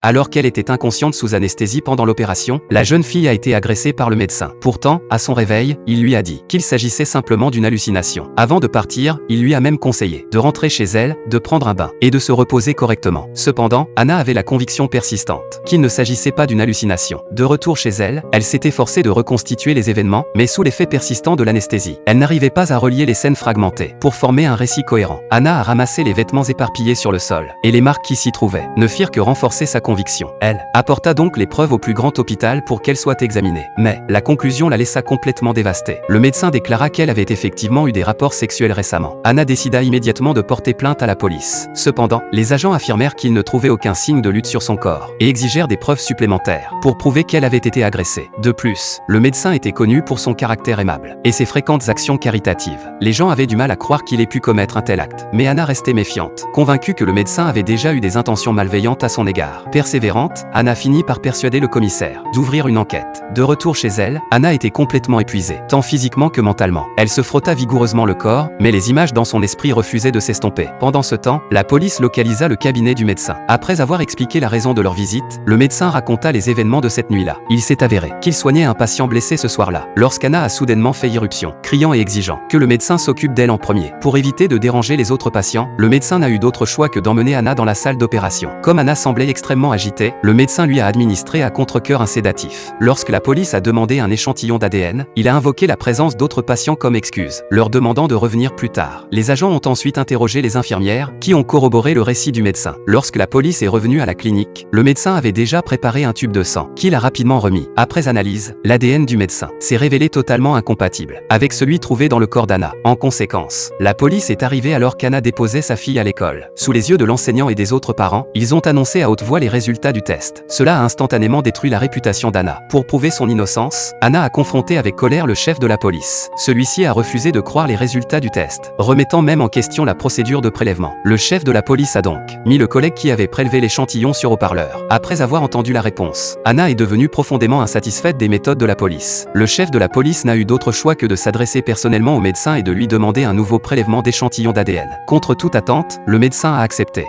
Alors qu'elle était inconsciente sous anesthésie pendant l'opération, la jeune fille a été agressée par le médecin. Pourtant, à son réveil, il lui a dit qu'il s'agissait simplement d'une hallucination. Avant de partir, il lui a même conseillé de rentrer chez elle, de prendre un bain et de se reposer correctement. Cependant, Anna avait la conviction persistante qu'il ne s'agissait pas d'une hallucination. De retour chez elle, elle s'était forcée de reconstituer les événements, mais sous l'effet persistant de l'anesthésie. Elle n'arrivait pas à relier les scènes fragmentées pour former un récit cohérent. Anna a ramassé les vêtements éparpillés sur le sol, et les marques qui s'y trouvaient ne firent que renforcer sa conviction. Elle apporta donc les preuves au plus grand hôpital pour qu'elles soient examinées. Mais la conclusion la laissa complètement dévastée. Le médecin déclara qu'elle avait effectivement eu des rapports sexuels récemment. Anna décida immédiatement de porter plainte à la police. Cependant, les agents affirmèrent qu'ils ne trouvaient aucun signe de lutte sur son corps et exigèrent des preuves supplémentaires pour prouver qu'elle avait été agressée. De plus, le médecin était connu pour son caractère aimable et ses fréquentes actions caritatives. Les gens avaient du mal à croire qu'il ait pu commettre un tel acte. Mais Anna restait méfiante, convaincue que le médecin avait déjà eu des intentions malveillantes à son égard. Persévérante, Anna finit par persuader le commissaire d'ouvrir une enquête. De retour chez elle, Anna était complètement épuisée, tant physiquement que mentalement. Elle se frotta vigoureusement le corps, mais les images dans son esprit refusaient de s'estomper. Pendant ce temps, la police localisa le cabinet du médecin. Après avoir expliqué la raison de leur visite, le médecin raconta les événements de cette nuit-là. Il s'est avéré qu'il soignait un patient blessé ce soir-là, lorsqu'Anna a soudainement fait irruption, criant et exigeant que le médecin s'occupe d'elle en premier. Pour éviter de déranger les autres patients, le médecin n'a eu d'autre choix que d'emmener Anna dans la salle d'opération. Comme Anna semblait extrêmement agitée, le médecin lui a administré à contre-cœur un sédatif. Lorsque la police a demandé un échantillon d'ADN, il a invoqué la présence d'autres patients comme excuse, leur demandant de revenir plus tard. Les agents ont ensuite interrogé les infirmières, qui ont corroboré le récit du médecin. Lorsque la police est revenue à la clinique, le médecin avait déjà préparé un tube de sang, qu'il a rapidement remis. Après analyse, l'ADN du médecin s'est révélé totalement incompatible avec celui trouvé dans le corps d'Anna. En conséquence, la police est arrivée alors qu'Anna déposait sa fille à l'école. Sous les yeux de l'enseignant et des autres parents, ils ont annoncé à haute voix les résultats du test. Cela a instantanément détruit la réputation d'Anna. Pour prouver son innocence, Anna a confronté avec colère le chef de la police. Celui-ci a refusé de croire les résultats du test, remettant même en question la procédure de prélèvement. Le chef de la police a donc mis le collègue qui avait prélevé l'échantillon sur haut-parleur. Après avoir entendu la réponse, Anna est devenue profondément insatisfaite des méthodes de la police. Le chef de la police n'a eu d'autre choix que de s'adresser personnellement au médecin et de lui demander un nouveau prélèvement d'échantillon d'ADN. Contre toute attente, le médecin a accepté.